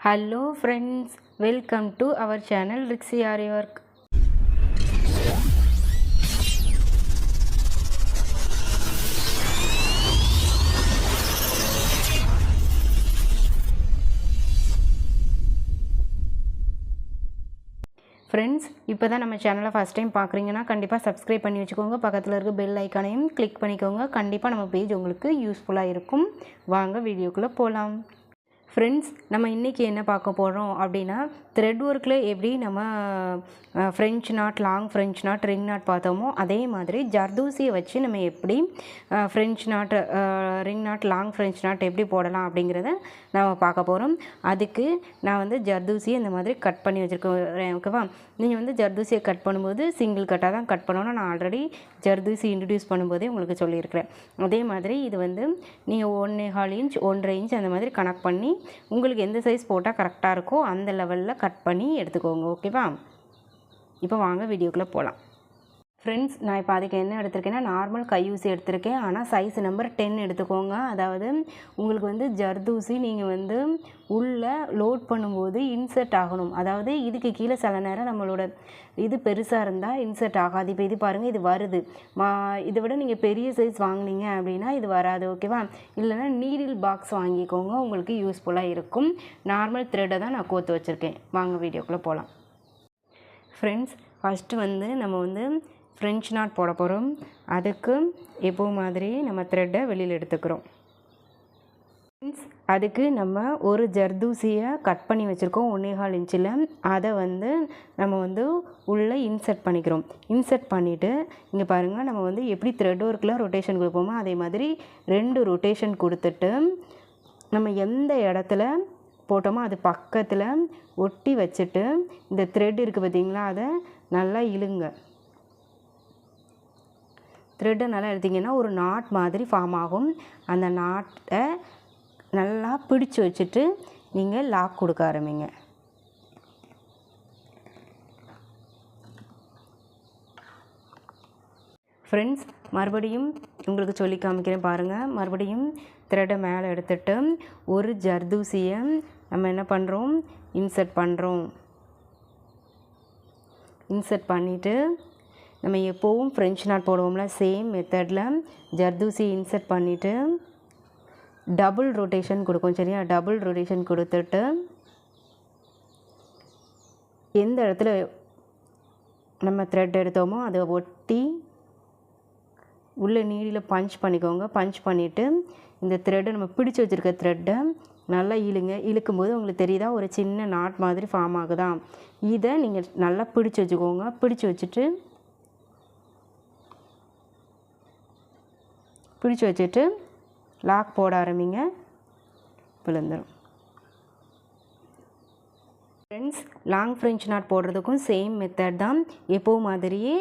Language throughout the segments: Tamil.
Hello friends, welcome to our channel Rixi Aari Work. Friends, இப்போ தான் நம்ம சேனலை ஃபஸ்ட் டைம் பார்க்குறீங்கன்னா கண்டிப்பாக சப்ஸ்கிரைப் பண்ணி வச்சுக்கோங்க. பக்கத்தில் இருக்க பெல் ஐக்கானையும் கிளிக் பண்ணிக்கோங்க. கண்டிப்பாக நம்ம பேஜ் உங்களுக்கு யூஸ்ஃபுல்லாக இருக்கும். வாங்க வீடியோக்குள்ளே போகலாம். ஃப்ரெண்ட்ஸ், நம்ம இன்றைக்கி என்ன பார்க்க போகிறோம் அப்படின்னா, த்ரெட் ஒர்க்கில் எப்படி நம்ம french knot, long french knot, ring knot பார்த்தோமோ அதே மாதிரி ஜர்தூசியை வச்சு நம்ம எப்படி french knot, ring knot, long french knot எப்படி போடலாம் அப்படிங்கிறத நம்ம பார்க்க போகிறோம். அதுக்கு நான் வந்து ஜர்தூசியை இந்த மாதிரி கட் பண்ணி வச்சுருக்கேன். ஓகேவா? நீங்கள் வந்து ஜர்தூசியை கட் பண்ணும்போது சிங்கிள் கட்டாக தான் கட் பண்ணணும். நான் ஆல்ரெடி ஜர்தூசி இன்ட்ரடியூஸ் பண்ணும்போதே உங்களுக்கு சொல்லியிருக்கிறேன். அதே மாதிரி இது வந்து நீங்கள் 1.25 இன்ச் 1.5 இன்ச் அந்த மாதிரி கனெக்ட் பண்ணி உங்களுக்கு எந்த சைஸ் போட்டால் கரெக்டாக இருக்கோ அந்த லெவலில் கட் பண்ணி எடுத்துக்கோங்க. ஓகேவா? இப்போ வாங்க வீடியோக்குள்ளே போகலாம். ஃப்ரெண்ட்ஸ், நான் இப்போ அதுக்கு என்ன எடுத்திருக்கேன்னா நார்மல் கையூசி எடுத்திருக்கேன். ஆனால் சைஸ் நம்பர் 10 எடுத்துக்கோங்க. அதாவது உங்களுக்கு வந்து ஜர்தூசி நீங்கள் வந்து உள்ளே லோட் பண்ணும்போது இன்சர்ட் ஆகணும். அதாவது இதுக்கு கீழே சில நேரம் நம்மளோட இது பெருசாக இருந்தால் இன்சர்ட் ஆகாது. இப்போ இது பாருங்கள், இது வருது. இதை விட நீங்கள் பெரிய சைஸ் வாங்கினீங்க அப்படின்னா இது வராது. ஓகேவா? இல்லைனா நீடில் பாக்ஸ் வாங்கிக்கோங்க, உங்களுக்கு யூஸ்ஃபுல்லாக இருக்கும். நார்மல் த்ரெட்டை தான் நான் கோர்த்து வச்சுருக்கேன். வாங்க வீடியோக்குள்ளே போகலாம். ஃப்ரெண்ட்ஸ், ஃபஸ்ட்டு வந்து நம்ம வந்து ஃப்ரெஞ்ச் நாட் போட போகிறோம். அதுக்கு எப்போ மாதிரி நம்ம த்ரெட்டை வெளியில் எடுத்துக்கிறோம். ஃப்ரெண்ட்ஸ், அதுக்கு நம்ம ஒரு ஜர்தூசியை கட் பண்ணி வச்சுருக்கோம் 1.25 இன்ச்சில். அதை வந்து நம்ம வந்து உள்ளே இன்சர்ட் பண்ணிக்கிறோம். இன்சர்ட் பண்ணிவிட்டு இங்கே பாருங்கள், நம்ம வந்து எப்படி த்ரெட் ஒர்க்கில் ரொட்டேஷன் கொடுப்போமோ அதே மாதிரி 2 ரொட்டேஷன் கொடுத்துட்டு நம்ம எந்த இடத்துல போட்டோமோ அது பக்கத்தில் ஒட்டி வச்சுட்டு இந்த த்ரெட் இருக்குது பார்த்திங்களா, அதை நல்லா இழுங்க. த்ரெட்டை நல்லா எடுத்திங்கன்னா ஒரு நாட் மாதிரி ஃபார்ம் ஆகும். அந்த நாட்டை நல்லா பிடிச்சி வச்சுட்டு நீங்கள் லாக் கொடுக்க ஆரம்பிங்க. ஃப்ரெண்ட்ஸ், மறுபடியும் உங்களுக்கு சொல்லி காமிக்கிறேன் பாருங்கள். மறுபடியும் த்ரெட்டை மேலே எடுத்துட்டு ஒரு ஜர்தூசியை நம்ம என்ன பண்ணுறோம், இன்சர்ட் பண்ணுறோம். இன்சர்ட் பண்ணிவிட்டு நம்ம எப்போவும் ஃப்ரெஞ்ச் நாட் போடுவோம்ல, சேம் மெத்தடில் ஜர்தூசி இன்சர்ட் பண்ணிவிட்டு டபுள் ரொட்டேஷன் கொடுக்கும். சரியா? டபுள் ரொட்டேஷன் கொடுத்துட்டு எந்த இடத்துல நம்ம த்ரெட் எடுத்தோமோ அதை ஒட்டி உள்ளே நீடியில் பஞ்ச் பண்ணிக்கோங்க. பஞ்ச் பண்ணிவிட்டு இந்த த்ரெட்டை நம்ம பிடிச்சி வச்சுருக்க த்ரெட்டை நல்லா இழுங்க. இழுக்கும்போது உங்களுக்கு தெரியுதா ஒரு சின்ன நாட் மாதிரி ஃபார்ம் ஆகுதா? இதை நீங்கள் நல்லா பிடிச்சி வச்சுக்கோங்க. பிடிச்சி வச்சுட்டு லாக் போட ஆரம்பிங்க. விழுந்துடும். ஃப்ரெண்ட்ஸ், லாங் ஃப்ரெஞ்ச் நாட் போடுறதுக்கும் சேம் மெத்தட் தான். எப்போ மாதிரியே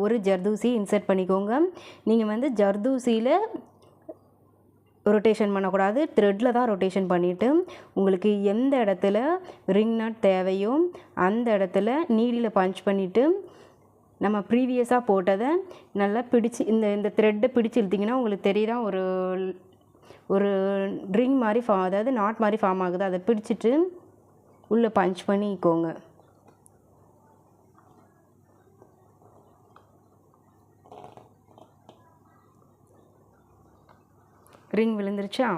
ஒரு ஜர்தூசி இன்சர்ட் பண்ணிக்கோங்க. நீங்கள் வந்து ஜர்தூசியில் ரொட்டேஷன் பண்ணக்கூடாது, த்ரெட்டில் தான் ரொட்டேஷன் பண்ணிவிட்டு உங்களுக்கு எந்த இடத்துல ரிங் நாட் தேவையோ அந்த இடத்துல நீடியில் பஞ்ச் பண்ணிவிட்டு நம்ம ப்ரீவியஸாக போட்டதை நல்லா பிடிச்சி இந்த த்ரெட்டை பிடிச்சி இழுத்திங்கன்னா உங்களுக்கு தெரியுதா ஒரு ரிங் மாதிரி அதாவது நாட் மாதிரி ஃபார்ம் ஆகுது. அதை பிடிச்சிட்டு உள்ளே பஞ்ச் பண்ணிக்கோங்க. ரிங் விழுந்துருச்சா?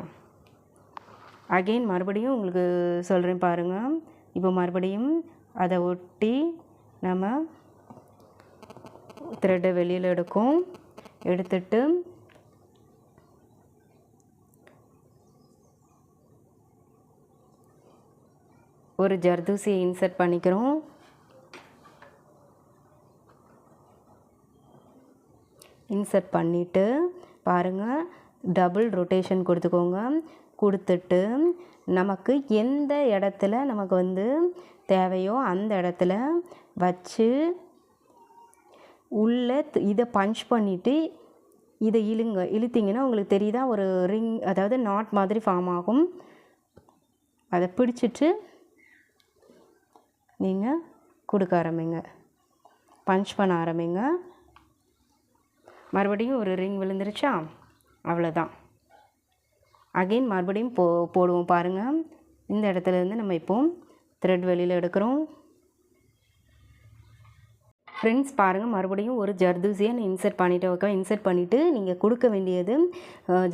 அகெயின் மறுபடியும் உங்களுக்கு சொல்கிறேன் பாருங்கள். இப்போ மறுபடியும் அதை ஒட்டி நம்ம த்ரெட்டை வெளியில் எடுத்துட்டு ஒரு ஜர்தூசியை இன்சர்ட் பண்ணிக்கிறோம். இன்சர்ட் பண்ணிவிட்டு பாருங்கள், டபுள் ரொட்டேஷன் கொடுத்துக்கோங்க. கொடுத்துட்டு நமக்கு எந்த இடத்துல நமக்கு வந்து தேவையோ அந்த இடத்துல வச்சு உள்ளே இதை பஞ்ச் பண்ணிவிட்டு இதை இழுத்திங்கன்னா உங்களுக்கு தெரியுதா ஒரு ரிங், அதாவது நாட் மாதிரி ஃபார்ம் ஆகும். அதை பிடிச்சிட்டு நீங்கள் கொடுக்க ஆரம்பிங்க, பஞ்ச் பண்ண ஆரம்பிங்க. மறுபடியும் ஒரு ரிங் விழுந்துருச்சா? அவ்வளோதான். அகெயின் மறுபடியும் போடுவோம் பாருங்கள். இந்த இடத்துலேருந்து நம்ம இப்போது த்ரெட் வெளியில் எடுக்கிறோம். ஃப்ரெண்ட்ஸ் பாருங்கள், மறுபடியும் ஒரு ஜர்தூசியை நான் இன்சர்ட் பண்ணிவிட்டு இன்சர்ட் பண்ணிவிட்டு நீங்கள் கொடுக்க வேண்டியது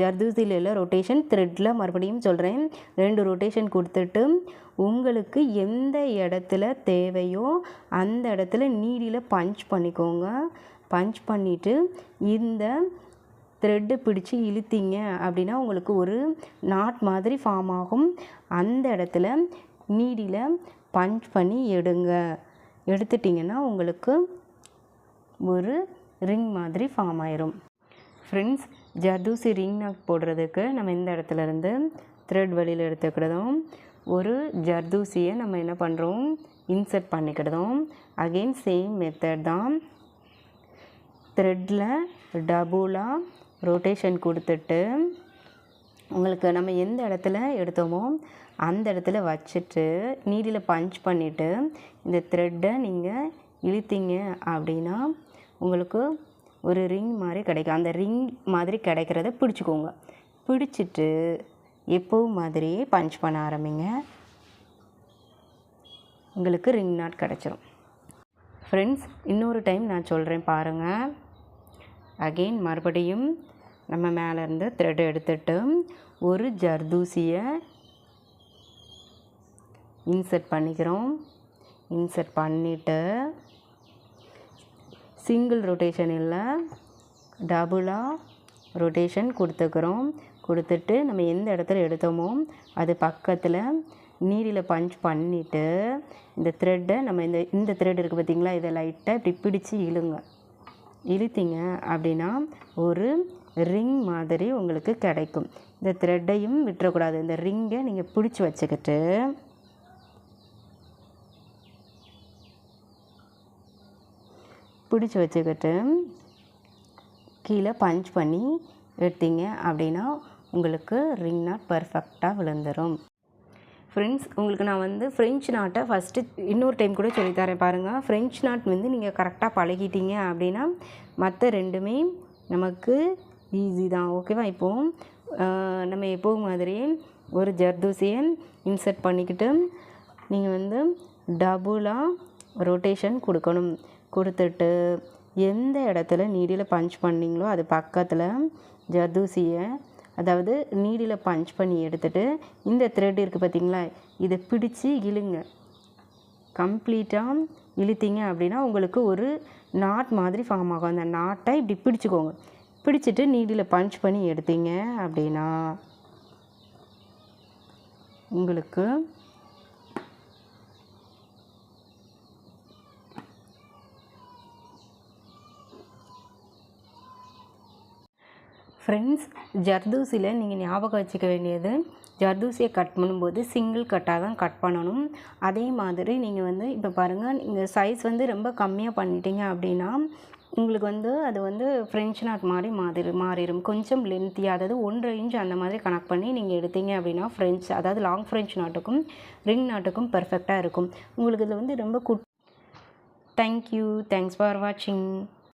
ஜர்தூசியில் இல்லை ரொட்டேஷன் த்ரெட்டில் மறுபடியும் சொல்கிறேன் 2 ரொட்டேஷன் கொடுத்துட்டு உங்களுக்கு எந்த இடத்துல தேவையோ அந்த இடத்துல நீடியில் பஞ்ச் பண்ணிக்கோங்க. பஞ்ச் பண்ணிவிட்டு இந்த த்ரெட்டு பிடிச்சி இழுத்தீங்க அப்படின்னா உங்களுக்கு ஒரு நாட் மாதிரி ஃபார்ம் ஆகும். அந்த இடத்துல நீடியில் பஞ்ச் பண்ணி எடுத்துட்டிங்கன்னா உங்களுக்கு ஒரு ரிங் மாதிரி ஃபார்ம் ஆயிரும். ஃப்ரெண்ட்ஸ், ஜர்தூசி ரிங் நாட் போடுறதுக்கு நம்ம இந்த இடத்துல இருந்து த்ரெட் வெளியில் எடுத்துக்கிட்டதும் ஒரு ஜர்தூசியை நம்ம என்ன பண்ணுறோம், இன்சர்ட் பண்ணிக்கிட்டதும் அகெயின் சேம் மெத்தட் தான். த்ரெட்டில் டபுளாக ரொட்டேஷன் கொடுத்துட்டு உங்களுக்கு நம்ம எந்த இடத்துல எடுத்தோமோ அந்த இடத்துல வச்சுட்டு நீடியில் பஞ்ச் பண்ணிவிட்டு இந்த த்ரெட்டை நீங்கள் இழுத்தீங்க அப்படின்னா உங்களுக்கு ஒரு ரிங் மாதிரி கிடைக்கும். அந்த ரிங் மாதிரி கிடைக்கிறத பிடிச்சிக்கோங்க. பிடிச்சிட்டு எப்போவும் மாதிரியே பஞ்ச் பண்ண ஆரம்பிங்க. உங்களுக்கு ரிங் நாட் கிடச்சிரும். ஃப்ரெண்ட்ஸ், இன்னொரு டைம் நான் சொல்கிறேன் பாருங்கள். அகெயின் மறுபடியும் நம்ம மேலேருந்து த்ரெட் எடுத்துட்டு ஒரு ஜர்தூசியை இன்சர்ட் பண்ணிக்கிறோம். இன்சர்ட் பண்ணிவிட்டு சிங்கிள் ரொட்டேஷன் இல்லை டபுளாக ரொட்டேஷன் கொடுத்துட்டு நம்ம எந்த இடத்துல எடுத்தோமோ அது பக்கத்தில் நீடியில் பஞ்ச் பண்ணிவிட்டு இந்த த்ரெட்டை நம்ம இந்த த்ரெட் இருக்குது பார்த்திங்களா, இதை லைட்டாக இப்படி பிடிச்சி இழுத்தீங்க அப்படின்னா ஒரு ரிங் மாதிரி உங்களுக்கு கிடைக்கும். இந்த த்ரெட்டையும் விட்டுறக்கூடாது. இந்த ரிங்கை நீங்கள் பிடிச்சி வச்சுக்கிட்டு கீழே பஞ்ச் பண்ணி எடுத்தீங்க அப்படின்னா உங்களுக்கு ரிங் நாட் பர்ஃபெக்டாக விழுந்துடும். ஃப்ரெண்ட்ஸ், உங்களுக்கு நான் ஃப்ரெஞ்ச் நாட்டை ஃபஸ்ட்டு இன்னொரு டைம் கூட சொல்லித்தரேன் பாருங்கள். ஃப்ரெஞ்ச் நாட் நீங்கள் கரெக்டாக பழகிட்டீங்க அப்படின்னா மற்ற ரெண்டுமே நமக்கு ஈஸி தான். ஓகேவா? இப்போது நம்ம எப்போவும் மாதிரியே ஒரு ஜர்தூசியை இன்சர்ட் பண்ணிக்கிட்டு நீங்கள் டபுளாக ரொட்டேஷன் கொடுத்துட்டு எந்த இடத்துல நீடியில் பஞ்ச் பண்ணிங்களோ அது பக்கத்தில் ஜர்தூசியை அதாவது நீடியில் பஞ்ச் பண்ணி எடுத்துகிட்டு இந்த த்ரெட் இருக்குது பார்த்திங்களா, இதை பிடிச்சி இழுங்க. கம்ப்ளீட்டாக இழுத்தீங்க அப்படின்னா உங்களுக்கு ஒரு நாட் மாதிரி ஃபார்ம் ஆகும். அந்த நாட்டை இப்படி பிடிச்சிக்கோங்க. பிடிச்சிட்டு நீடியில் பஞ்ச் பண்ணி எடுத்தீங்க அப்படின்னா உங்களுக்கு ஃப்ரெண்ட்ஸ், ஜர்தூசியில் நீங்கள் ஞாபகம் வச்சுக்க வேண்டியது, ஜர்தூசியை கட் பண்ணும்போது சிங்கிள் கட்டாக தான் கட் பண்ணணும். அதே மாதிரி நீங்கள் இப்போ பாருங்கள், நீங்கள் சைஸ் ரொம்ப கம்மியாக பண்ணிட்டீங்க அப்படின்னா உங்களுக்கு அது ஃப்ரெஞ்ச் நாட் மாதிரி மாறிடும். கொஞ்சம் லென்த்தியாக, அதாவது 1.5 இன்ச் அந்த மாதிரி கனெக்ட் பண்ணி நீங்கள் எடுத்தீங்க அப்படின்னா அதாவது லாங் ஃப்ரெஞ்ச் நாட்டுக்கும் ரிங் நாட்டுக்கும் பர்ஃபெக்டாக இருக்கும். உங்களுக்கு இதில் ரொம்ப தேங்க்யூ. தேங்க்ஸ் ஃபார் வாட்சிங்.